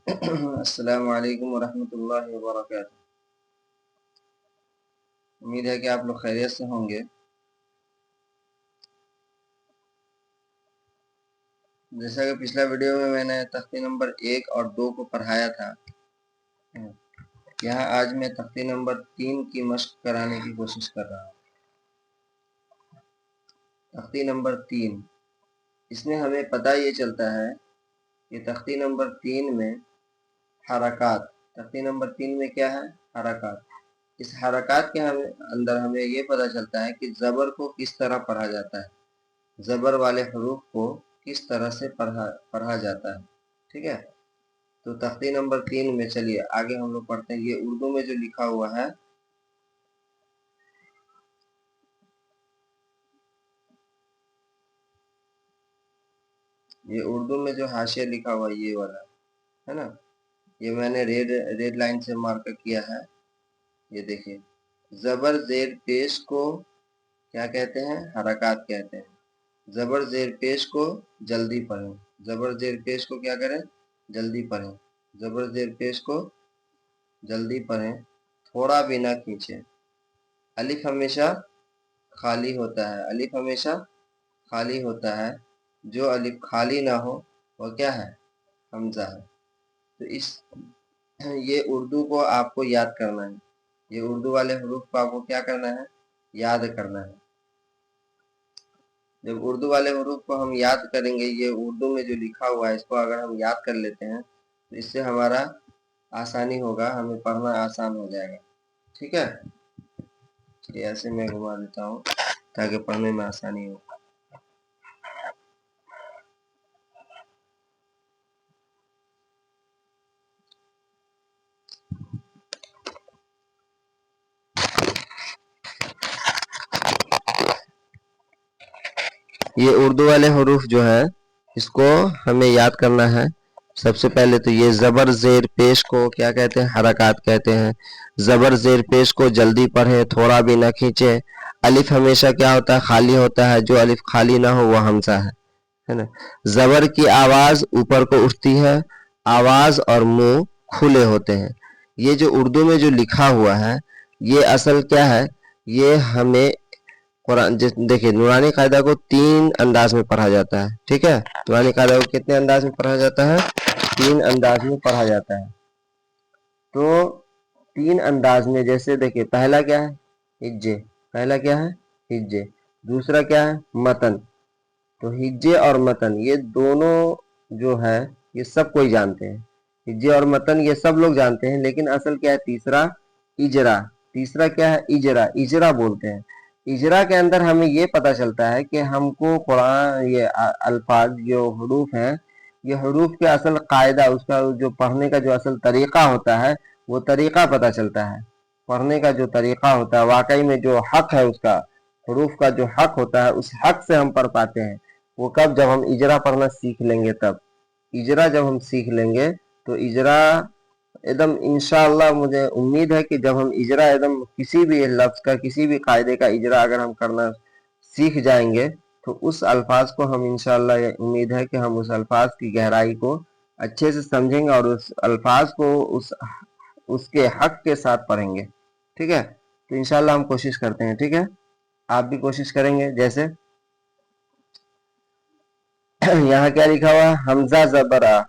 السلام علیکم ورحمۃ اللہ وبرکاتہ۔ امید ہے کہ آپ لوگ خیریت سے ہوں گے۔ جیسا کہ پچھلا ویڈیو میں نے تختی نمبر 1 اور 2 کو پڑھایا تھا، یہاں آج میں تختی نمبر 3 کی مشق کرانے کی کوشش کر رہا ہوں۔ تختی نمبر 3، اس میں ہمیں پتہ یہ چلتا ہے کہ تختی نمبر 3 میں حرکات، تختی نمبر 3 میں کیا ہے؟ حرکات۔ اس حرکات کے اندر ہمیں یہ پتہ چلتا ہے کہ زبر کو کس طرح پڑھا جاتا ہے، زبر والے حروف کو کس طرح سے پڑھا جاتا ہے۔ ٹھیک ہے، تو تختی نمبر 3 میں چلیے آگے ہم لوگ پڑھتے ہیں۔ یہ اردو میں جو لکھا ہوا ہے، یہ اردو میں جو حاشیہ لکھا ہوا ہے یہ والا ہے نا، یہ میں نے ریڈ لائن سے مارک کیا ہے۔ یہ دیکھیں، زبر زیر پیش کو کیا کہتے ہیں؟ حرکات کہتے ہیں۔ زبر زیر پیش کو جلدی پڑھیں، زبر زیر پیش کو کیا کریں؟ جلدی پڑھیں، زبر زیر پیش کو جلدی پڑھیں، تھوڑا بھی نہ کھینچیں۔ الف ہمیشہ خالی ہوتا ہے، الف ہمیشہ خالی ہوتا ہے، جو الف خالی نہ ہو وہ کیا ہے؟ حمزہ ہے۔ تو یہ اردو کو آپ کو یاد کرنا ہے، یہ اردو والے حروف کو آپ کو کیا کرنا ہے؟ یاد کرنا ہے۔ جب اردو والے حروف کو ہم یاد کریں گے، یہ اردو میں جو لکھا ہوا ہے اس کو اگر ہم یاد کر لیتے ہیں تو اس سے ہمارا آسانی ہوگا، ہمیں پڑھنا آسان ہو جائے گا۔ ٹھیک ہے، چلیے ایسے میں گھما دیتا ہوں تاکہ پڑھنے میں آسانی ہو۔ یہ اردو والے حروف جو ہے اس کو ہمیں یاد کرنا ہے۔ سب سے پہلے تو یہ زبر زیر پیش کو کیا کہتے ہیں؟ حرکات کہتے ہیں۔ زبر زیر پیش کو جلدی پڑھیں، تھوڑا بھی نہ کھینچیں۔ الف ہمیشہ کیا ہوتا ہے؟ خالی ہوتا ہے، جو الف خالی نہ ہو وہ حمزہ ہے نا۔ زبر کی آواز اوپر کو اٹھتی ہے، آواز اور منہ کھلے ہوتے ہیں۔ یہ جو اردو میں جو لکھا ہوا ہے یہ اصل کیا ہے؟ یہ ہمیں قرآن دیکھیں، نورانی قاعدہ کو 3 انداز میں پڑھا جاتا ہے۔ ٹھیک ہے، نورانی قاعدہ کو کتنے انداز میں پڑھا جاتا ہے؟ 3 انداز میں پڑھا جاتا ہے۔ تو 3 انداز میں جیسے دیکھیں، پہلا کیا ہے؟ ہجے، پہلا کیا ہے؟ ہجے۔ دوسرا کیا ہے؟ متن۔ تو ہجے اور متن یہ دونوں جو ہے یہ سب کوئی جانتے ہیں، ہجے اور متن یہ سب لوگ جانتے ہیں، لیکن اصل کیا ہے؟ تیسرا اجرا۔ تیسرا کیا ہے؟ اجرا، اجرا بولتے ہیں۔ اجرا کے اندر ہمیں یہ پتہ چلتا ہے کہ ہم کو قرآن یہ الفاظ جو حروف ہیں، یہ حروف کے اصل قاعدہ، اس کا جو پڑھنے کا جو اصل طریقہ ہوتا ہے وہ طریقہ پتہ چلتا ہے۔ پڑھنے کا جو طریقہ ہوتا ہے، واقعی میں جو حق ہے اس کا، حروف کا جو حق ہوتا ہے اس حق سے ہم پڑھ پاتے ہیں۔ وہ کب؟ جب ہم اجرا پڑھنا سیکھ لیں گے، تب اجرا جب ہم سیکھ لیں گے تو اجرا ایک دم انشاءاللہ مجھے امید ہے کہ جب ہم اجرا ایک دم کسی بھی لفظ کا، کسی بھی قاعدے کا اجرا اگر ہم کرنا سیکھ جائیں گے تو اس الفاظ کو ہم انشاءاللہ یہ امید ہے کہ ہم اس الفاظ کی گہرائی کو اچھے سے سمجھیں گے اور اس الفاظ کو اس کے حق کے ساتھ پڑھیں گے۔ ٹھیک ہے، تو انشاءاللہ ہم کوشش کرتے ہیں۔ ٹھیک ہے، آپ بھی کوشش کریں گے۔ جیسے یہاں کیا لکھا ہوا ہے؟ حمزہ زبرہ۔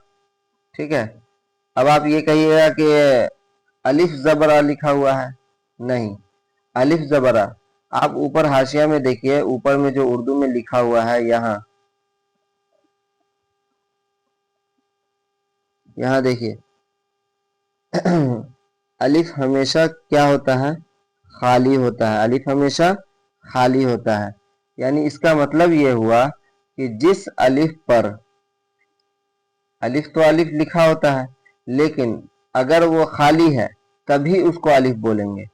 ٹھیک ہے، اب آپ یہ کہیے گا کہ الف زبرہ لکھا ہوا ہے، نہیں، الف زبرہ آپ اوپر حاشیہ میں دیکھیے، اوپر میں جو اردو میں لکھا ہوا ہے یہاں دیکھیے الف ہمیشہ کیا ہوتا ہے؟ خالی ہوتا ہے، الف ہمیشہ خالی ہوتا ہے۔ یعنی اس کا مطلب یہ ہوا کہ جس الف پر الف تو الف لکھا ہوتا ہے، لیکن اگر وہ خالی ہے تبھی اس کو الف بولیں گے۔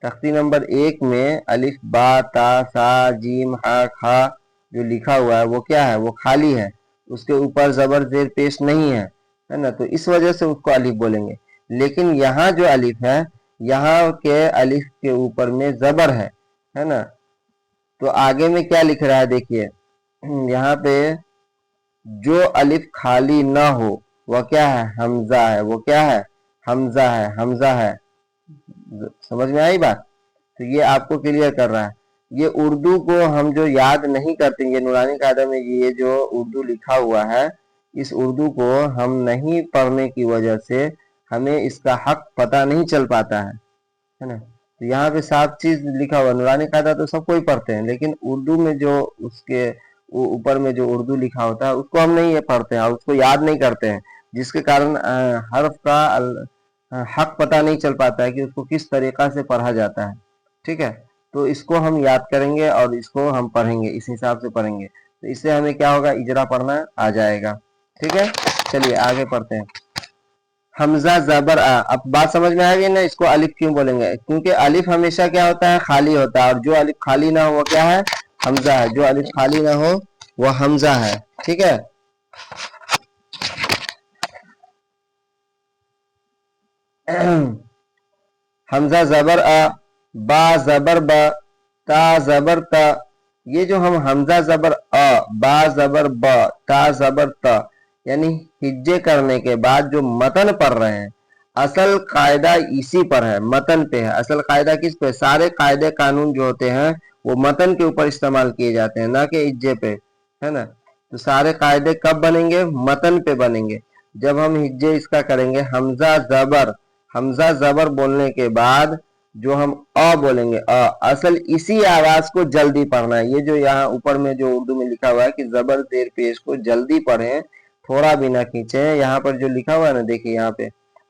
تختی نمبر 1 میں الف با تا سا جیم ہا کھا جو لکھا ہوا ہے وہ کیا ہے؟ وہ خالی ہے، اس کے اوپر زبر زیر پیش نہیں ہے نا، تو اس وجہ سے اس کو الف بولیں گے۔ لیکن یہاں جو الف ہے، یہاں کے الف کے اوپر میں زبر ہے نا، تو آگے میں کیا لکھ رہا ہے؟ دیکھیے یہاں پہ جو الف خالی نہ ہو وہ کیا ہے؟ حمزہ ہے. وہ کیا ہے؟ حمزہ ہے. حمزہ ہے. سمجھ میں آئی بات؟ تو یہ آپ کو کلیئر کر رہا ہے. یہ اردو کو ہم جو یاد نہیں کرتے، یہ نورانی قاعدہ میں یہ جو اردو لکھا ہوا ہے، اس اردو کو ہم نہیں پڑھنے کی وجہ سے ہمیں اس کا حق پتہ نہیں چل پاتا ہے نا. تو یہاں پہ صاف چیز لکھا ہوا. نورانی قاعدہ تو سب کوئی پڑھتے ہیں، لیکن اردو میں جو اس کے اوپر میں جو اردو لکھا ہوتا ہے اس کو ہم نہیں پڑھتے ہیں اور اس کو یاد نہیں کرتے ہیں، جس کے کارن حرف کا حق پتہ نہیں چل پاتا ہے کہ اس کو کس طریقہ سے پڑھا جاتا ہے. ٹھیک ہے، تو اس کو ہم یاد کریں گے اور اس کو ہم پڑھیں گے، اس حساب سے پڑھیں گے، تو اس سے ہمیں کیا ہوگا؟ اجرا پڑھنا آ جائے گا. ٹھیک ہے، چلیے آگے پڑھتے ہیں. حمزہ زبر آ. اب بات سمجھ میں آ گئی نا؟ اس کو الف کیوں بولیں گے؟ کیونکہ الف ہمیشہ کیا ہوتا ہے؟ خالی ہوتا ہے، اور جو الف خالی نہ ہو وہ کیا ہے؟ حمزہ ہے. جو الف خالی نہ ہو وہ حمزہ ہے. ٹھیک ہے، حمزہ زبر آ، با زبر با، تا زبر تا. یہ جو ہم حمزہ زبر آ، با زبر با، تا زبر تا، یعنی ہجے کرنے کے بعد جو متن پڑھ رہے ہیں، اصل قاعدہ اسی پر ہے، متن پہ ہے. اصل قاعدہ کس پہ؟ سارے قاعدے قانون جو ہوتے ہیں وہ متن کے اوپر استعمال کیے جاتے ہیں، نہ کہ ہجے پہ، ہے نا. تو سارے قاعدے کب بنیں گے؟ متن پہ بنیں گے. جب ہم ہجے اس کا کریں گے حمزہ زبر، حمزہ زبر بولنے کے بعد جو ہم بولیں گے، اصل اسی آواز کو جلدی پڑھنا ہے. یہ جو یہاں اوپر میں جو اردو میں لکھا ہوا ہے کہ زبر زیر پیش کو جلدی پڑھیں، تھوڑا بھی نہ کھینچیں، یہاں پر جو لکھا ہوا ہے نا، دیکھیں یہاں پہ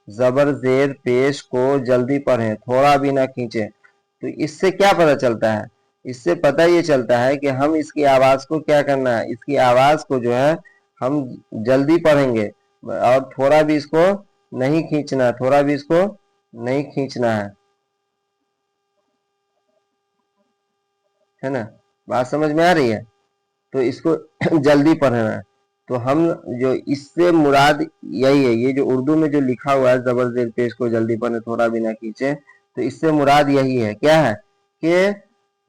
زبر زیر پیش کو جلدی پڑھیں، تھوڑا بھی نہ کھینچیں. تو اس سے کیا پتہ چلتا ہے؟ اس سے پتہ یہ چلتا ہے کہ ہم اس کی آواز کو کیا کرنا ہے؟ اس کی آواز کو جو ہے ہم جلدی پڑھیں گے، اور تھوڑا بھی اس کو نہیں کھینچنا، تھوڑا بھی اس کو نہیں کھینچنا ہے نا. بات سمجھ میں آ رہی ہے؟ تو اس کو جلدی پڑھنا ہے. تو ہم جو اس سے مراد یہی ہے، یہ جو اردو میں جو لکھا ہوا ہے زبر زیر پیش کو جلدی پڑھیں، تھوڑا بھی نہ کھینچے، تو اس سے مراد یہی ہے. کیا ہے؟ کہ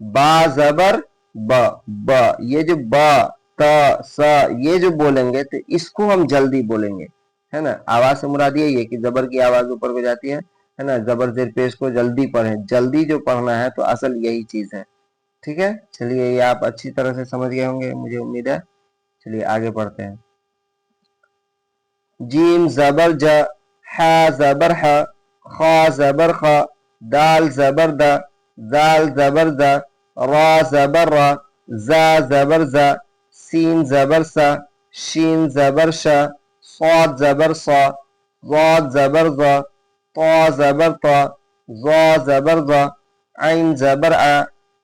با زبر با، با، یہ جو با تا سا یہ جو بولیں گے تو اس کو ہم جلدی بولیں گے، ہے نا. آواز سے مراد یہی ہے کہ زبر کی آواز اوپر کو جاتی ہے نا. زبر زیر پیش کو جلدی پڑھیں، جلدی جو پڑھنا ہے، تو اصل یہی چیز ہے. ٹھیک ہے، چلیے یہ آپ اچھی طرح سے سمجھ گئے ہوں گے، مجھے امید ہے. چلیے آگے پڑھتے ہیں. جیم زبر جا، ہا زبر ہا، خا زبر خا، دال زبر دا، زال زبر دا، را زبر را، زا زبر زا، سین زبر سا، شین زبر شا، صاد زبر صا، ضاد زبر ضا، طا زبر طا، ظا زبر ظا، عین زبر آ،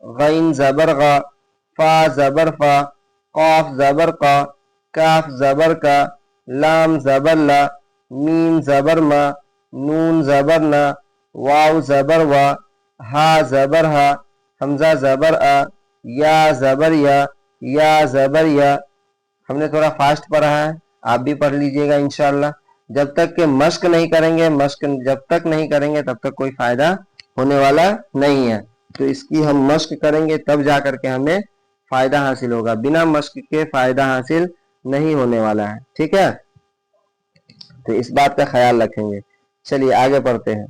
غین زبر غا، فا زبر فا، قاف زبر قا، کاف زبر کا، لام زبر لا، میم زبر ما، نون زبر نا، واو زبر وا، ہا زبر ہا، حمزہ زبر آ، یا زبر یا زبر یا. ہم نے تھوڑا فاسٹ پڑھا ہے، آپ بھی پڑھ لیجئے گا انشاءاللہ. جب تک کہ مشق نہیں کریں گے، مشق جب تک نہیں کریں گے تب تک کوئی فائدہ ہونے والا نہیں ہے. تو اس کی ہم مشق کریں گے تب جا کر کے ہمیں فائدہ حاصل ہوگا، بنا مشق کے فائدہ حاصل نہیں ہونے والا ہے. ٹھیک ہے، تو اس بات کا خیال رکھیں گے. چلیے آگے پڑھتے ہیں.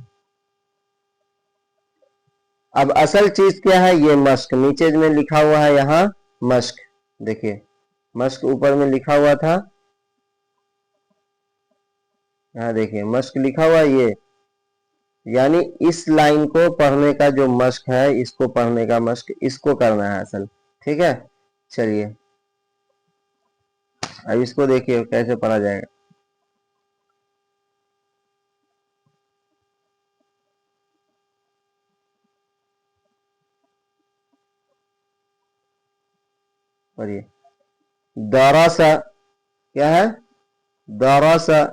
اب اصل چیز کیا ہے؟ یہ مشق. نیچے میں لکھا ہوا ہے یہاں مشق، دیکھیے مشق اوپر میں لکھا ہوا تھا، یہاں دیکھیے مشق لکھا ہوا یہ، یعنی اس لائن کو پڑھنے کا جو مشق ہے، اس کو پڑھنے کا مشق اس کو کرنا ہے اصل. ٹھیک ہے، چلیے اب اس کو دیکھیے کیسے پڑھا جائے گا. پڑھیے. داراسا کیا ہے؟ داراسا،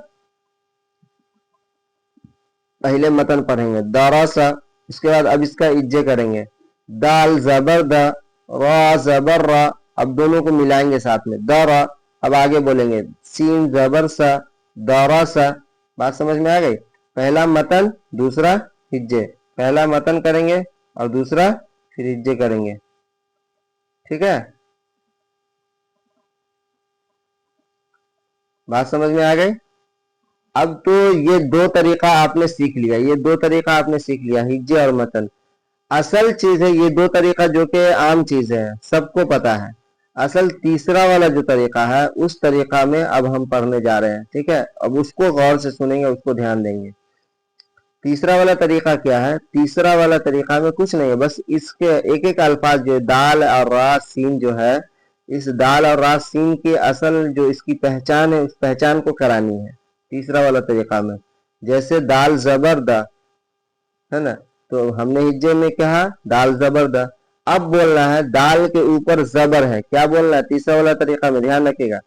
پہلے متن پڑھیں گے داراسا، اس کے بعد اب اس کا اجے کریں گے. دال زبر دا، را زبر را، اب دونوں کو ملائیں گے ساتھ میں دارا. اب آگے بولیں گے سین زبر سا، داراسا. بات سمجھ میں آ گئی؟ پہلا متن دوسرا ہجے، پہلا متن کریں گے اور دوسرا پھر ہجے کریں گے. ٹھیک ہے، بات سمجھ میں آ گئی؟ اب تو یہ دو طریقہ آپ نے سیکھ لیا، یہ دو طریقہ آپ نے سیکھ لیا، ہجے اور متن. اصل چیز ہے یہ دو طریقہ جو کہ عام چیز ہے، سب کو پتا ہے. اصل تیسرا والا جو طریقہ ہے اس طریقہ میں اب ہم پڑھنے جا رہے ہیں. ٹھیک ہے، اب اس کو غور سے سنیں گے، اس کو دھیان دیں گے. تیسرا والا طریقہ کیا ہے؟ تیسرا والا طریقہ میں کچھ نہیں ہے، بس اس کے ایک ایک الفاظ جو دال اور را سین جو ہے، اس دال اور را سین کی اصل جو اس کی پہچان ہے اس پہچان کو کرانی ہے تیسرا والا طریقہ میں. جیسے دال زبر دا ہے نا، تو ہم نے ہجے میں کہا دال زبر دا. اب بولنا ہے دال کے اوپر زبر ہے. کیا بولنا ہے؟ تیسرا والا طریقہ میں دھیان رکھے گا،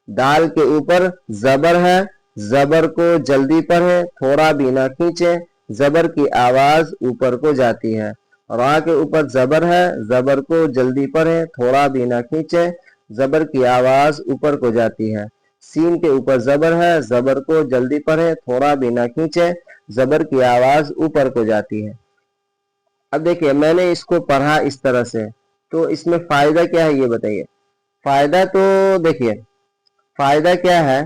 دال کے اوپر زبر ہے، زبر کو جلدی پڑھیں، تھوڑا بھی نہ کھینچیں، زبر کی آواز اوپر کو جاتی ہے. را کے اوپر زبر ہے، زبر کو جلدی پڑھیں، تھوڑا بھی نہ کھینچیں، زبر کی آواز اوپر کو جاتی ہے. سین کے اوپر زبر ہے، زبر کو جلدی پڑھیں، تھوڑا بھی نہ کھینچیں، زبر کی آواز اوپر کو جاتی ہے. اب دیکھیے میں نے اس کو پڑھا اس طرح سے، تو اس میں فائدہ کیا ہے یہ بتائیے. فائدہ تو دیکھیے، فائدہ کیا ہے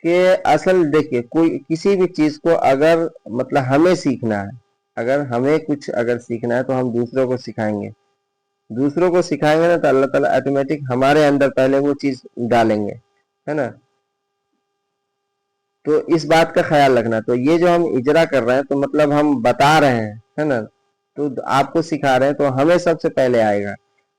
کہ اصل دیکھیے کوئی کسی بھی چیز کو اگر مطلب ہمیں سیکھنا ہے، اگر ہمیں کچھ اگر سیکھنا ہے تو ہم دوسروں کو سکھائیں گے. دوسروں کو سکھائیں گے نا تو اللہ تعالیٰ آٹومیٹک ہمارے اندر پہلے وہ چیز ڈالیں گے، ہے نا. تو اس بات کا خیال رکھنا. تو یہ جو ہم اجرا کر رہے ہیں تو مطلب ہم بتا رہے ہیں، ہے نا، تو آپ کو سکھا رہے ہیں تو ہمیں سب سے پہلے آئے گا.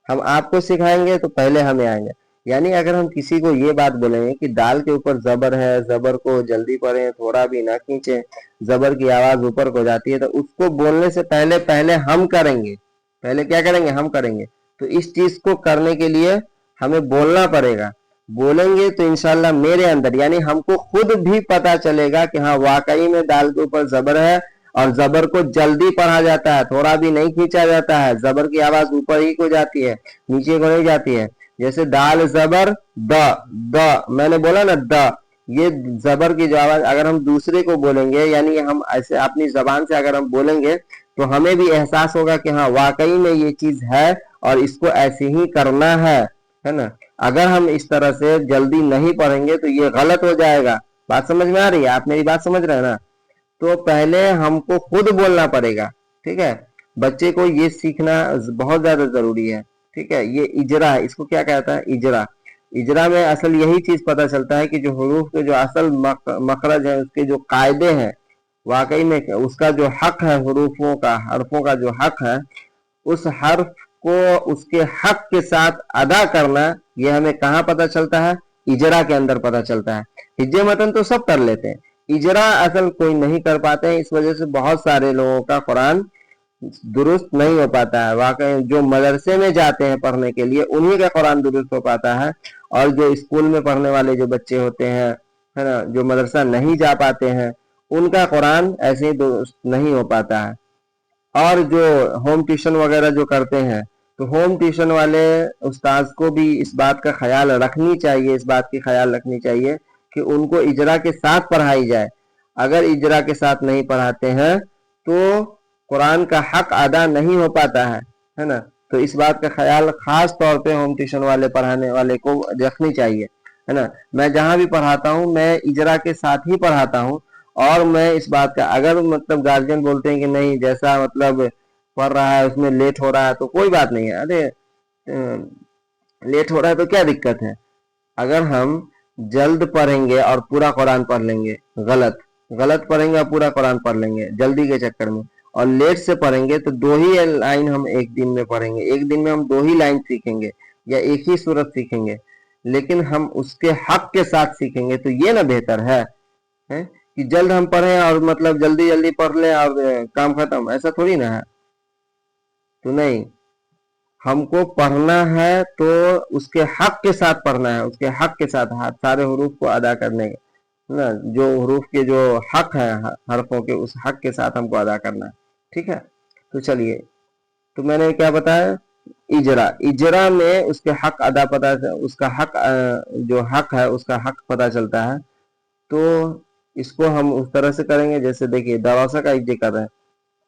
ہم آپ کو سکھائیں گے تو پہلے ہمیں آئیں گے. یعنی اگر ہم کسی کو یہ بات بولیں گے کہ دال کے اوپر زبر ہے، زبر کو جلدی پڑھیں، تھوڑا بھی نہ کھینچیں، زبر کی آواز اوپر کو جاتی ہے، تو اس کو بولنے سے پہلے ہم کریں گے. پہلے کیا کریں گے؟ ہم کریں گے. تو اس چیز کو کرنے کے لیے ہمیں بولنا پڑے گا. بولیں گے تو انشاءاللہ میرے اندر یعنی ہم کو خود بھی پتا چلے گا کہ ہاں واقعی میں دال کے اوپر زبر ہے اور زبر کو جلدی پڑھا جاتا ہے، تھوڑا بھی نہیں کھینچا جاتا ہے، زبر کی آواز اوپر ہی کو جاتی ہے، نیچے کو نہیں جاتی ہے. جیسے دال زبر د، میں نے بولا نا د، یہ زبر کی جو آواز اگر ہم دوسرے کو بولیں گے یعنی ہم ایسے اپنی زبان سے اگر ہم بولیں گے تو ہمیں بھی احساس ہوگا کہ ہاں واقعی میں یہ چیز ہے اور اس کو ایسے ہی کرنا ہے نا. اگر ہم اس طرح سے جلدی نہیں پڑھیں گے تو یہ غلط ہو جائے گا. بات سمجھ میں آ رہی ہے؟ آپ میری بات سمجھ رہے ہیں نا. تو پہلے ہم کو خود بولنا پڑے گا. ٹھیک ہے، بچے کو یہ سیکھنا بہت زیادہ ضروری ہے. ٹھیک ہے، یہ اجرا ہے، اس کو کیا کہتا ہے؟ اجرا. اجرا میں اصل یہی چیز پتہ چلتا ہے کہ جو حروف کے جو اصل مخرج ہے، اس کے جو قاعدے ہیں، واقعی میں اس کا جو حق ہے، حروفوں کا، حرفوں کا جو حق ہے، اس حرف کو اس کے حق کے ساتھ ادا کرنا، یہ ہمیں کہاں پتہ چلتا ہے؟ اجرا کے اندر پتہ چلتا ہے. ہجے متن تو سب کر لیتے ہیں، اجرا اصل کوئی نہیں کر پاتے ہیں. اس وجہ سے بہت سارے لوگوں کا قرآن درست نہیں ہو پاتا ہے. واقعی جو مدرسے میں جاتے ہیں پڑھنے کے لیے انہی کا قرآن درست ہو پاتا ہے، اور جو اسکول میں پڑھنے والے جو بچے ہوتے ہیں، ہے نا، جو مدرسہ نہیں جا پاتے ہیں، ان کا قرآن ایسے ہی درست نہیں ہو پاتا ہے. اور جو ہوم ٹیوشن وغیرہ جو کرتے ہیں تو ہوم ٹیوشن والے استاذ کو بھی اس بات کا خیال رکھنی چاہیے، اس بات کی خیال رکھنی چاہیے کہ ان کو اجرا کے ساتھ پڑھائی جائے. اگر اجرا کے ساتھ نہیں پڑھاتے ہیں تو قرآن کا حق ادا نہیں ہو پاتا ہے نا. تو اس بات کا خیال خاص طور پہ ہوم ٹیوشن والے پڑھانے والے کو رکھنی چاہیے، ہے نا. میں جہاں بھی پڑھاتا ہوں میں اجرا کے ساتھ ہی پڑھاتا ہوں، اور میں اس بات کا اگر مطلب گارجین بولتے ہیں کہ نہیں جیسا مطلب پڑھ رہا ہے اس میں لیٹ ہو رہا ہے تو کوئی بات نہیں ہے. ارے لیٹ ہو رہا ہے تو کیا دقت ہے؟ اگر ہم جلد پڑھیں گے اور پورا قرآن پڑھ لیں گے، غلط پڑھیں گے اور پورا قرآن پڑھ لیں گے جلدی کے چکر میں، اور لیٹ سے پڑھیں گے تو دو ہی لائن ہم ایک دن میں پڑھیں گے، ایک دن میں ہم دو ہی لائن سیکھیں گے یا ایک ہی صورت سیکھیں گے. لیکن ہم اس کے حق کے ساتھ سیکھیں گے تو یہ نہ بہتر ہے کہ جلد ہم پڑھیں اور مطلب جلدی پڑھ لیں اور کام ختم. ایسا تھوڑی نہ ہے. تو نہیں، ہم کو پڑھنا ہے تو اس کے حق کے ساتھ پڑھنا ہے، اس کے حق کے ساتھ سارے حروف کو ادا کرنے نا، جو حروف کے جو حق ہے حرفوں کے، اس حق کے ساتھ ہم کو ادا کرنا ہے. ٹھیک ہے، تو چلیے، تو میں نے کیا بتایا؟ اجرا میں اس کے حق ادا پتا، اس کا حق جو حق ہے اس کا حق پتا چلتا ہے. تو اس کو ہم اس طرح سے کریں گے جیسے دیکھیے درواسا کا ذکر ہے.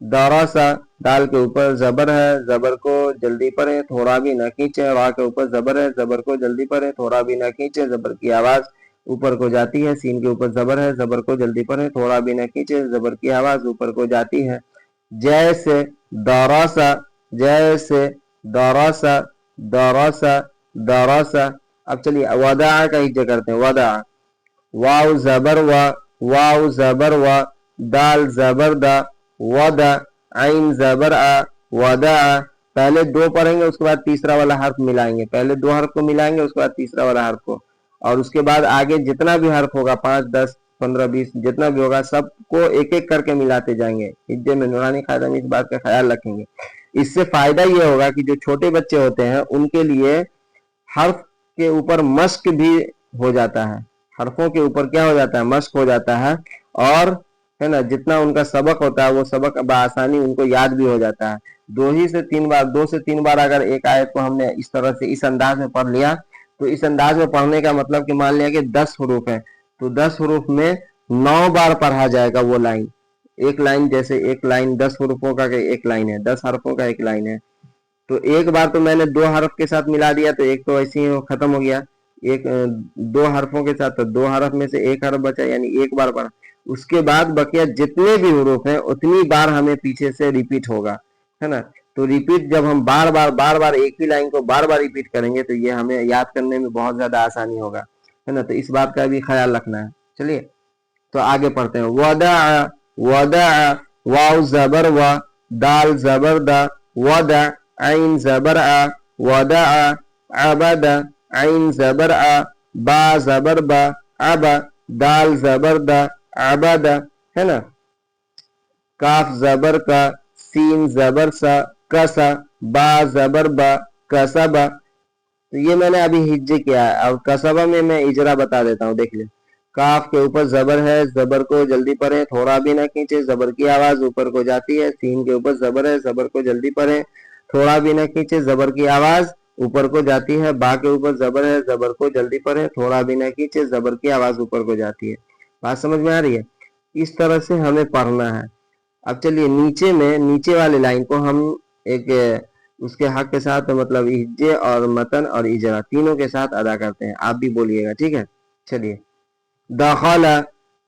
دوراسا، دال کے اوپر زبر ہے، زبر کو جلدی پڑھیں، تھوڑا بھی نہ کھینچیں. را کے اوپر زبر ہے، زبر کو جلدی پڑھیں، تھوڑا بھی نہ کھینچیں، زبر کی آواز اوپر کو جاتی ہے، سین کے اوپر زبر ہے، زبر کو جلدی پڑھیں، تھوڑا بھی نہ کھینچے، زبر کی آواز اوپر کو جاتی ہے، جیسے دراسا، جیسے دراسا، دراسا، دراسا۔ اب چلیے ودع کا ہجے کرتے ہیں، ودع، واو زبر و، واو زبر و، دال زبر دا، ودا، عین زبر آ، ودع۔ پہلے دو پڑھیں گے، اس کے بعد تیسرا والا حرف ملائیں گے، پہلے دو حرف کو ملائیں گے، اس کے بعد تیسرا والا حرف کو، اور اس کے بعد آگے جتنا بھی حرف ہوگا 5 10 15 20 جتنا بھی ہوگا سب کو ایک ایک کر کے ملاتے جائیں گے۔ ہجے میں نورانی قاعدہ میں اس بات کا خیال رکھیں گے۔ اس سے فائدہ یہ ہوگا کہ جو چھوٹے بچے ہوتے ہیں ان کے لیے حرف کے اوپر مشق بھی ہو جاتا ہے، حرفوں کے اوپر کیا ہو جاتا ہے، مشق ہو جاتا ہے، اور ہے نا جتنا ان کا سبق ہوتا ہے وہ سبق بآسانی ان کو یاد بھی ہو جاتا ہے۔ 2 سے 3 بار اگر ایک آیت کو ہم نے اس طرح سے اس انداز میں پڑھ لیا تو اس انداز میں پڑھنے کا مطلب کہ مان لیا کہ 10 حروف ہیں تو 10 حروف میں 9 بار پڑھا جائے گا وہ لائن، ایک لائن، جیسے ایک لائن 10 حروفوں کا ایک لائن ہے، 10 حرفوں کا ایک لائن ہے، تو ایک بار تو میں نے 2 حرف کے ساتھ ملا دیا تو ایک تو ایسے ہی ختم ہو گیا، ایک 2 حرفوں کے ساتھ تو 2 حرف میں سے ایک حرف بچا، یعنی ایک بار پڑھا، اس کے بعد بقیہ جتنے بھی حروف ہیں اتنی بار ہمیں پیچھے سے ریپیٹ ہوگا، ہے نا۔ تو ریپیٹ جب ہم بار بار ایک ہی لائن کو بار بار ریپیٹ کریں گے تو یہ ہمیں یاد کرنے میں بہت زیادہ آسانی ہوگا، ہے نا، تو اس بات کا بھی خیال رکھنا ہے۔ چلیے تو آگے پڑھتے ہیں، ودع، ودع، واو زبر و، دال زبر دا، ودع، عین زبر آ، ودع، عبد، عین زبر آ، با زبر با، عبا، دال زبر دا، عبد، ہے نا، کاف زبر کا، سین زبر سا، کسا، با زبر با، کسبا۔ تو یہ میں نے ابھی ہجے کیا ہے، اب کسبا میں اجرا بتا دیتا ہوں، دیکھ لیں۔ کاف کے اوپر زبر ہے، زبر کو جلدی پڑھیں، تھوڑا بھی نہ کھینچے، زبر کی آواز اوپر کو جاتی ہے، سین کے اوپر زبر ہے، زبر کو جلدی پڑھیں، تھوڑا بھی نہ کھینچے، زبر کی آواز اوپر کو جاتی ہے، با کے اوپر زبر ہے، زبر کو جلدی پڑھیں، تھوڑا بھی نہ کھینچے، زبر کی آواز اوپر کو جاتی ہے۔ بات سمجھ میں آ رہی ہے؟ اس طرح سے ہمیں پڑھنا ہے۔ اب چلیے نیچے والی لائن کو ہم ایک اس کے حق کے ساتھ مطلب ہجے اور متن اور اجرا تینوں کے ساتھ ادا کرتے ہیں، آپ بھی بولیے گا، ٹھیک ہے؟ چلیے، دخل،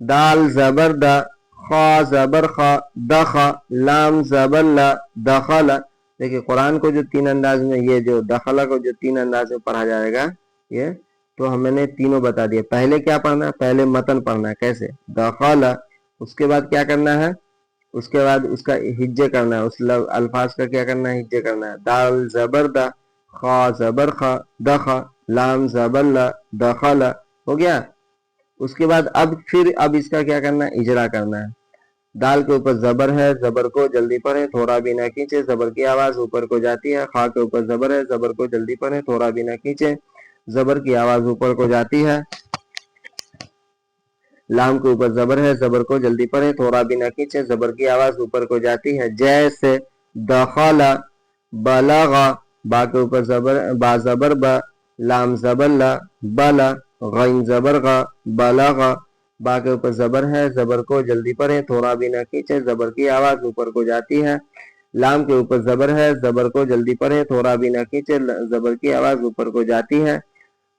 دال زبر دا، خا زبر خا، دخا، لام زبر لا، دخل۔ دیکھیں قرآن کو جو 3 انداز میں، یہ جو دخلہ کو جو 3 انداز میں پڑھا جائے گا، یہ تو ہم نے تینوں بتا دیا۔ پہلے کیا پڑھنا ہے؟ پہلے متن پڑھنا ہے، کیسے؟ دخل، اس کے بعد کیا کرنا ہے؟ اس کے بعد اس کا ہجے کرنا ہے، اس الفاظ کا کیا کرنا ہے؟ ہجے کرنا ہے۔ دال زبر دا، خا زبر خا، دخا، لام زبر لا، دخل، ہو گیا۔ اس کے بعد اب اس کا کیا کرنا ہے؟ اجرا کرنا ہے۔ دال کے اوپر زبر ہے، زبر کو جلدی پڑھیں، تھوڑا بھی نہ کھینچے، زبر کی آواز اوپر کو جاتی ہے، خا کے اوپر زبر ہے، زبر کو جلدی پڑھیں، تھوڑا بھی نہ کھینچے، زبر کی آواز اوپر کو جاتی ہے، لام کے اوپر زبر ہے، زبر کو جلدی پڑھیں، تھوڑا بھی نہ کھینچے، زبر کی آواز اوپر کو جاتی ہے، جیسے دخل، بلغا، با کے اوپر زبر، با زبر با، لام زبر لا، بلا، غین زبر غا، بلغا، با کے اوپر زبر ہے، زبر کو جلدی پڑھیں، تھوڑا بھی نہ کھینچے، زبر کی آواز اوپر کو جاتی ہے، لام کے اوپر زبر ہے، زبر کو جلدی پڑھیں، تھوڑا بھی نہ کھینچے، زبر کی آواز اوپر کو جاتی ہے،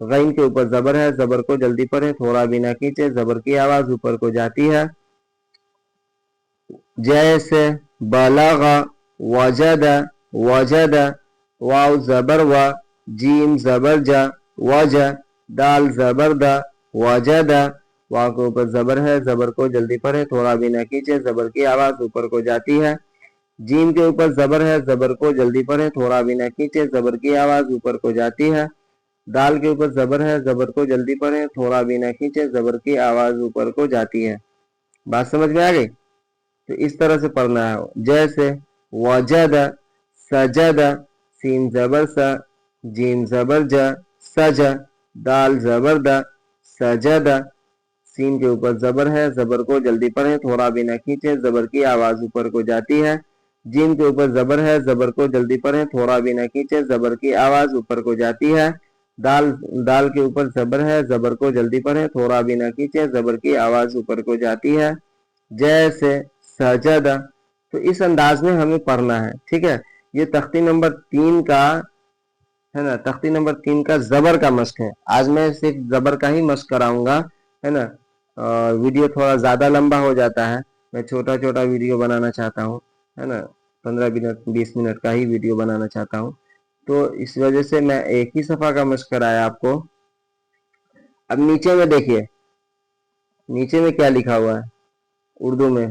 غین کے اوپر زبر ہے، زبر کو جلدی پڑھیں، تھوڑا بھی نہ کھینچے، زبر کی آواز اوپر کو جاتی ہے، جیسے بلغا، وجد، وجد، واو زبر و، جیم زبر جا، وجا، دال زبر دا، وجد، واو کے اوپر زبر ہے، زبر کو جلدی پڑھیں، تھوڑا بھی نہ کھینچے، زبر کی آواز اوپر کو جاتی ہے، جیم کے اوپر زبر ہے، زبر کو جلدی پڑھیں، تھوڑا بھی نہ کھینچے، زبر کی آواز اوپر کو جاتی ہے، دال کے اوپر زبر ہے، زبر کو جلدی پڑھیں، تھوڑا بھی نہ کھینچے، زبر کی آواز اوپر کو جاتی ہے۔ بات سمجھ میں آ گئی؟ تو اس طرح سے پڑھنا ہے، جیسے وجد، سجد، سین زبر سا، جیم زبر جا، سجا، دال زبر دا، سجد، سین کے اوپر زبر ہے، زبر کو جلدی پڑھیں، تھوڑا بھی نہ کھینچے، زبر کی آواز اوپر کو جاتی ہے، جیم کے اوپر زبر ہے، زبر کو جلدی پڑھیں، تھوڑا بھی نہ کھینچے، زبر کی آواز اوپر کو جاتی ہے، دال کے اوپر زبر ہے، زبر کو جلدی پڑھیں، تھوڑا بھی نہ کھینچے، زبر کی آواز اوپر کو جاتی ہے، جیسے سجدہ۔ تو اس انداز میں ہمیں پڑھنا ہے، ٹھیک ہے؟ یہ تختی نمبر 3 کا ہے نا. تختی نمبر 3 کا زبر کا مشق ہے. آج میں صرف زبر کا ہی مشق کراؤں گا, ہے نا. ویڈیو تھوڑا زیادہ لمبا ہو جاتا ہے, میں چھوٹا چھوٹا ویڈیو بنانا چاہتا ہوں, ہے نا. 15 منٹ 20 منٹ کا ہی ویڈیو بنانا چاہتا ہوں, تو اس وجہ سے میں ایک ہی صفحہ کا مشق کرایا آپ کو. اب نیچے میں دیکھیے, نیچے میں کیا لکھا ہوا ہے اردو میں.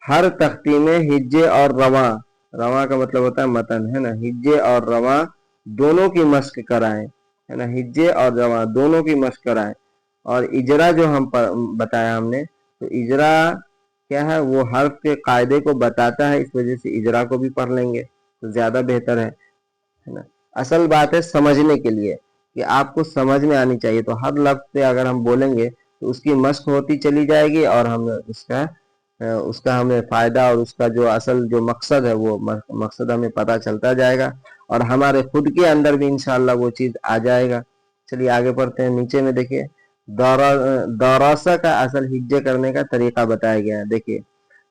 ہر تختی میں ہجے اور رواں, رواں کا مطلب ہوتا ہے متن, ہے نا. ہجے اور رواں دونوں کی مشق کرائیں, ہے نا. ہجے اور رواں دونوں کی مشق کرائیں. اور اجرا جو ہم بتایا ہم نے, تو اجرا کیا ہے, وہ حرف کے قاعدے کو بتاتا ہے, اس وجہ سے اجرا کو بھی پڑھ لیں گے تو زیادہ بہتر ہے نا. اصل بات ہے سمجھنے کے لیے, کہ آپ کو سمجھ میں آنی چاہیے, تو ہر لفظ پہ اگر ہم بولیں گے تو اس کی مشق ہوتی چلی جائے گی, اور ہم اس کا ہمیں فائدہ اور اس کا جو اصل جو مقصد ہے وہ مقصد ہمیں پتہ چلتا جائے گا, اور ہمارے خود کے اندر بھی انشاءاللہ وہ چیز آ جائے گا. چلیے آگے پڑھتے ہیں. نیچے میں دیکھیے دوراسا کا اصل ہجے کرنے کا طریقہ بتایا گیا ہے. دیکھیے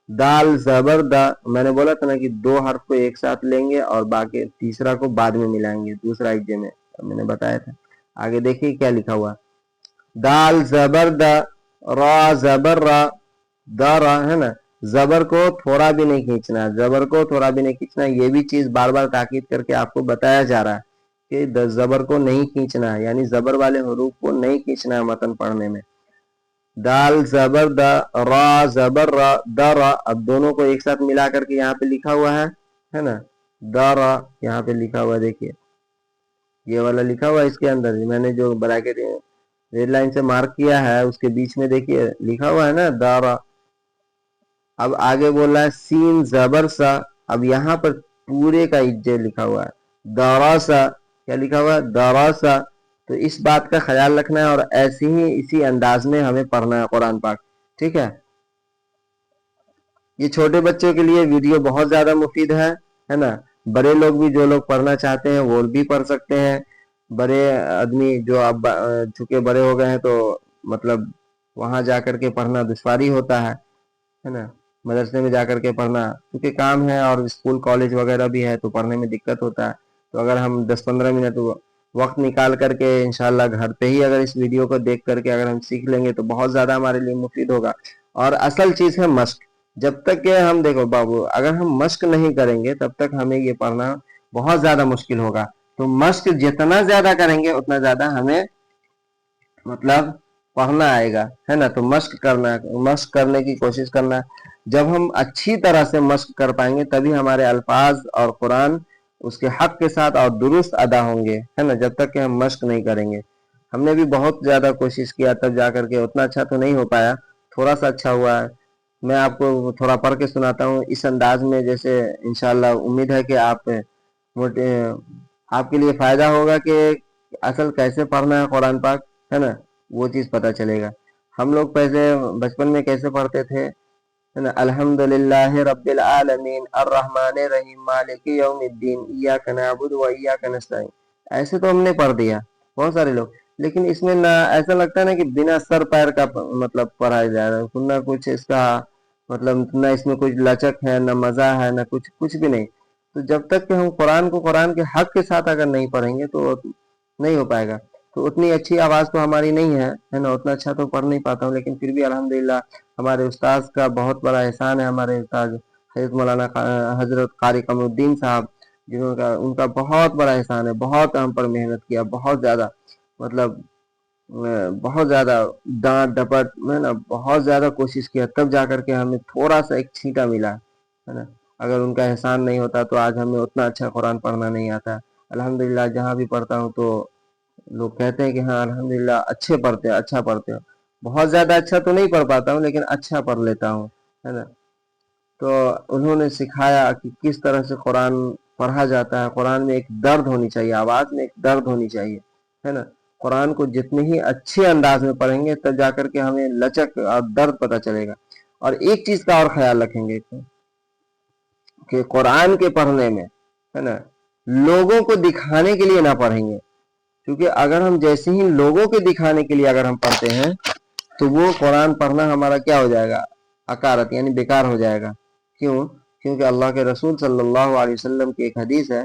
دال زبر دا, میں نے بولا تھا نا کہ 2 حرف کو ایک ساتھ لیں گے اور باقی تیسرا کو بعد میں ملائیں گے دوسرا ہجے میں نے بتایا تھا. آگے دیکھیے کیا لکھا ہوا, دال زبر دا, را زبر را, دا را, ہے نا. زبر کو تھوڑا بھی نہیں کھینچنا, زبر کو تھوڑا بھی نہیں کھینچنا. یہ بھی چیز بار بار تاکید کر کے آپ کو بتایا جا رہا ہے کہ زبر کو نہیں کھینچنا ہے, یعنی زبر والے حروف کو نہیں کھینچنا ہے متن پڑھنے میں. دال زبر دا, را زبر را, دا را. اب دونوں کو ایک ساتھ ملا کر کے یہاں پہ لکھا ہوا ہے نا, دا را یہاں پہ لکھا ہوا, دیکھیے یہ والا لکھا ہوا ہے اس کے اندر, میں نے جو بریکٹ ریڈ لائن سے مارک کیا ہے اس کے بیچ میں دیکھیے لکھا ہوا ہے نا دارا. اب آگے بول رہا ہے سین زبر سا, اب یہاں پر پورے کا اجے لکھا ہوا ہے, دارا سا. کیا لکھا ہوا ہے, دارا سا. تو اس بات کا خیال رکھنا ہے, اور ایسے ہی اسی انداز میں ہمیں پڑھنا ہے قرآن پاک, ٹھیک ہے. یہ چھوٹے بچوں کے لیے ویڈیو بہت زیادہ مفید ہے نا. بڑے لوگ بھی جو لوگ پڑھنا چاہتے ہیں وہ بھی پڑھ سکتے ہیں. بڑے آدمی جو اب چونکہ بڑے ہو گئے ہیں تو مطلب وہاں جا کر کے پڑھنا دشواری ہوتا ہے نا. مدرسے میں جا کر کے پڑھنا کیونکہ کام ہے, اور اسکول کالج وغیرہ بھی ہے تو پڑھنے میں دقت ہوتا ہے. تو اگر ہم 10-15 منٹ وقت نکال کر کے انشاءاللہ گھر پہ ہی اگر اس ویڈیو کو دیکھ کر کے اگر ہم سیکھ لیں گے تو بہت زیادہ ہمارے لیے مفید ہوگا. اور اصل چیز ہے مشق. جب تک کہ ہم دیکھو بابو, اگر ہم مشق نہیں کریں گے تب تک ہمیں یہ پڑھنا بہت زیادہ مشکل ہوگا. تو مشق جتنا زیادہ کریں گے اتنا زیادہ ہمیں مطلب پڑھنا آئے گا, ہے نا. تو مشق کرنے کی کوشش کرنا. جب ہم اچھی طرح سے مشق کر پائیں گے تبھی ہمارے الفاظ اور قرآن اس کے حق کے ساتھ اور درست ادا ہوں گے, ہے نا. جب تک کہ ہم مشق نہیں کریں گے. ہم نے بھی بہت زیادہ کوشش کیا تب جا کر کے, اتنا اچھا تو نہیں ہو پایا, تھوڑا سا اچھا ہوا ہے. میں آپ کو تھوڑا پڑھ کے سناتا ہوں اس انداز میں, جیسے انشاءاللہ امید ہے کہ آپ کے لیے فائدہ ہوگا کہ اصل کیسے پڑھنا ہے قرآن پاک, ہے نا, وہ چیز پتہ چلے گا. ہم لوگ پہلے بچپن میں کیسے پڑھتے تھے, الحمدللہ رب العالمین الرحمن الرحیم مالک یوم الدین ایاک نعبد و ایاک نستعین, ایسے تو ہم نے پڑھ دیا بہت سارے لوگ. لیکن اس میں نہ ایسا لگتا ہے نا کہ بنا سر پیر کا مطلب پڑھایا جا رہا ہے, نہ کچھ اس کا مطلب نہ اس میں کچھ لچک ہے, نہ مزہ ہے, نہ کچھ بھی نہیں. تو جب تک کہ ہم قرآن کو قرآن کے حق کے ساتھ اگر نہیں پڑھیں گے تو نہیں ہو پائے گا. تو اتنی اچھی آواز تو ہماری نہیں ہے نا, اتنا اچھا تو پڑھ نہیں پاتا ہوں, لیکن پھر بھی الحمدللہ ہمارے استاذ کا بہت بڑا احسان ہے. ہمارے استاذ حضرت مولانا حضرت قاری قمر الدین صاحب, ان کا بہت بڑا احسان ہے. بہت ہم پر محنت کیا, بہت زیادہ, مطلب بہت زیادہ ڈانٹ ڈپٹ میں نا بہت زیادہ کوشش کیا تب جا کر کے ہمیں تھوڑا سا ایک چھینٹا ملا, ہے نا. اگر ان کا احسان نہیں ہوتا تو آج ہمیں اتنا اچھا قرآن پڑھنا نہیں آتا. الحمدللہ جہاں بھی پڑھتا ہوں تو لوگ کہتے ہیں کہ ہاں الحمدللہ اچھے پڑھتے ہو, اچھا پڑھتے ہو. بہت زیادہ اچھا تو نہیں پڑھ پاتا ہوں لیکن اچھا پڑھ لیتا ہوں, ہے نا. تو انہوں نے سکھایا کہ کس طرح سے قرآن پڑھا جاتا ہے. قرآن میں ایک درد ہونی چاہیے, آواز میں ایک درد ہونی چاہیے, ہے نا. قرآن کو جتنے ہی اچھے انداز میں پڑھیں گے تب جا کر کے ہمیں لچک اور درد پتہ چلے گا. اور ایک چیز کا اور خیال رکھیں گے کہ قرآن کے پڑھنے میں, ہے نا, لوگوں کو دکھانے کے لیے نہ پڑھیں گے. کیونکہ اگر ہم جیسے ہی لوگوں کے دکھانے کے لیے اگر ہم پڑھتے ہیں تو وہ قرآن پڑھنا ہمارا کیا ہو جائے گا, عقارت یعنی بیکار ہو جائے گا. کیوں؟ کیونکہ اللہ کے رسول صلی اللہ علیہ وسلم کی ایک حدیث ہے,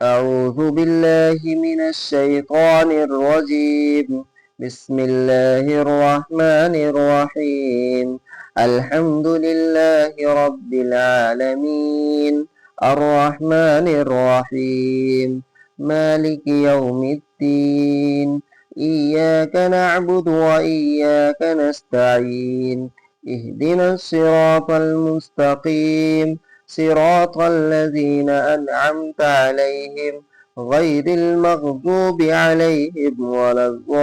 أعوذ بالله من الشيطان الرجيم بسم الله الرحمن الرحيم الحمد لله رب العالمين الرحمن الرحيم مالك يوم الدين إياك نعبد وإياك نستعين اهدنا الصراط المستقيم صراط الذين أنعمت عليهم غير المغضوب عليهم ولا الضالين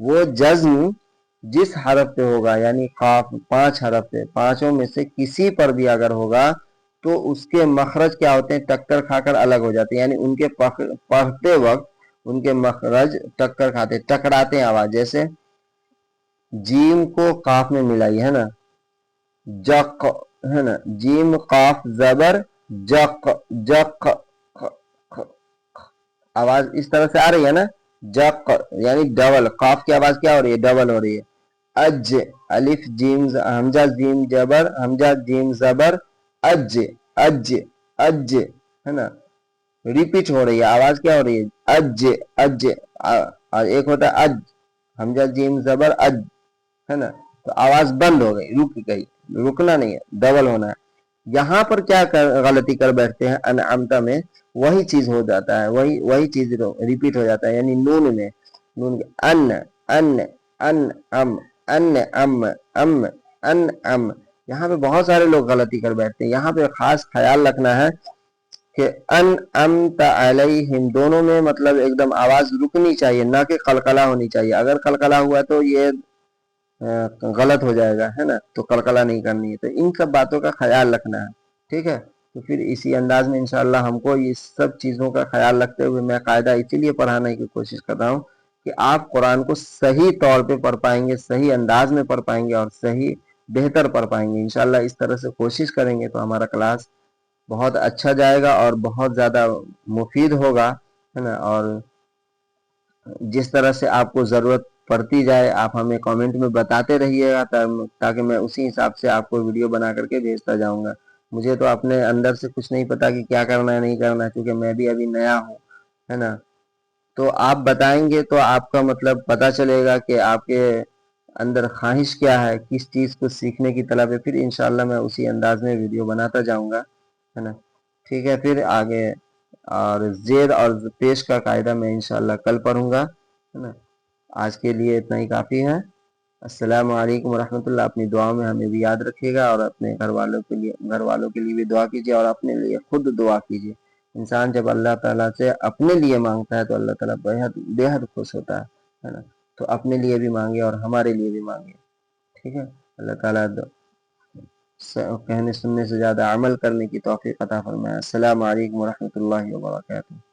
وہ جزم جس حرف پہ ہوگا، یعنی قاف 5 حرف پہ، 5 میں سے کسی پر بھی اگر ہوگا تو اس کے مخرج کیا ہوتے ہیں؟ ٹکر کھا کر الگ ہو جاتے ہیں، یعنی ان کے پڑھتے وقت ان کے مخرج ٹکر کھاتے، ٹکراتے ہیں آواز. جیسے جیم کو قاف میں ملائی ہے نا، جق ہے نا، جیم قاف زبر جق، جق آواز اس طرح سے آ رہی ہے نا، جق یعنی ڈبل، قاف کی آواز کیا ہو رہی ہے؟ ڈبل ہو رہی ہے. اج الف جیم حمزہ جیم جبر، حمزہ جیم زبر اج، اج اج ہے نا، ریپیٹ ہو رہی ہے، آواز کیا ہو رہی ہے؟ اج اج. اور ایک ہوتا ہے اج، حمزہ جیم زبر اج ہے نا، تو آواز بند ہو گئی، رک گئی، رکنا نہیں ہے، ڈبل ہونا ہے. یہاں پر کیا غلطی کر بیٹھتے ہیں؟ انعمت میں وہی چیز ہو جاتا ہے، وہی چیز ریپیٹ ہو جاتا ہے، یعنی نون میں، نون ان ان ان ام ان ام ام ان ام. یہاں پہ بہت سارے لوگ غلطی کر بیٹھتے ہیں. یہاں پہ خاص خیال رکھنا ہے کہ ان امت علیہم دونوں میں مطلب ایک دم آواز رکنی چاہیے، نہ کہ قلقلہ ہونی چاہیے. اگر قلقلہ ہوا تو یہ غلط ہو جائے گا ہے نا، تو قلقلہ نہیں کرنی ہے. تو ان سب باتوں کا خیال رکھنا ہے، ٹھیک ہے. تو پھر اسی انداز میں انشاءاللہ ہم کو یہ سب چیزوں کا خیال رکھتے ہوئے میں قاعدہ اسی لیے پڑھانے کی کوشش کر رہا ہوں کہ آپ قرآن کو صحیح طور پہ پڑھ پائیں گے، صحیح انداز میں پڑھ پائیں گے اور صحیح بہتر پڑھ پائیں گے. انشاءاللہ اس طرح سے کوشش کریں گے تو ہمارا کلاس بہت اچھا جائے گا اور بہت زیادہ مفید ہوگا ہے نا. اور جس طرح سے آپ کو ضرورت پڑتی جائے آپ ہمیں کامنٹ میں بتاتے رہیے گا، تاکہ میں اسی حساب سے آپ کو ویڈیو بنا کر کے بھیجتا جاؤں گا. مجھے تو اپنے اندر سے کچھ نہیں پتا کہ کیا کرنا ہے نہیں کرنا ہے، کیونکہ میں بھی ابھی نیا ہوں ہے نا. تو آپ بتائیں گے تو آپ کا مطلب پتا چلے گا کہ آپ کے اندر خواہش کیا ہے، کس چیز کو سیکھنے کی طلب ہے. پھر انشاءاللہ میں اسی انداز میں ویڈیو بناتا جاؤں گا ہے نا. ٹھیک ہے، پھر آگے اور زیر اور پیش کا قاعدہ میں انشاءاللہ کل پڑھوں گا ہے نا. آج کے لیے اتنا ہی کافی ہے. السلام علیکم ورحمۃ اللہ. اپنی دعاؤں میں ہمیں بھی یاد رکھیے گا، اور اپنے گھر والوں کے لیے بھی دعا کیجیے، اور اپنے لیے خود دعا کیجیے. انسان جب اللہ تعالیٰ سے اپنے لیے مانگتا ہے تو اللہ تعالیٰ بے حد خوش ہوتا ہے نا. تو اپنے لیے بھی مانگے اور ہمارے لیے بھی مانگے، ٹھیک ہے. اللہ تعالیٰ کہنے سننے سے زیادہ عمل کرنے کی توفیق عطا فرمائے. السلام علیکم ورحمۃ اللہ وبرکاتہ.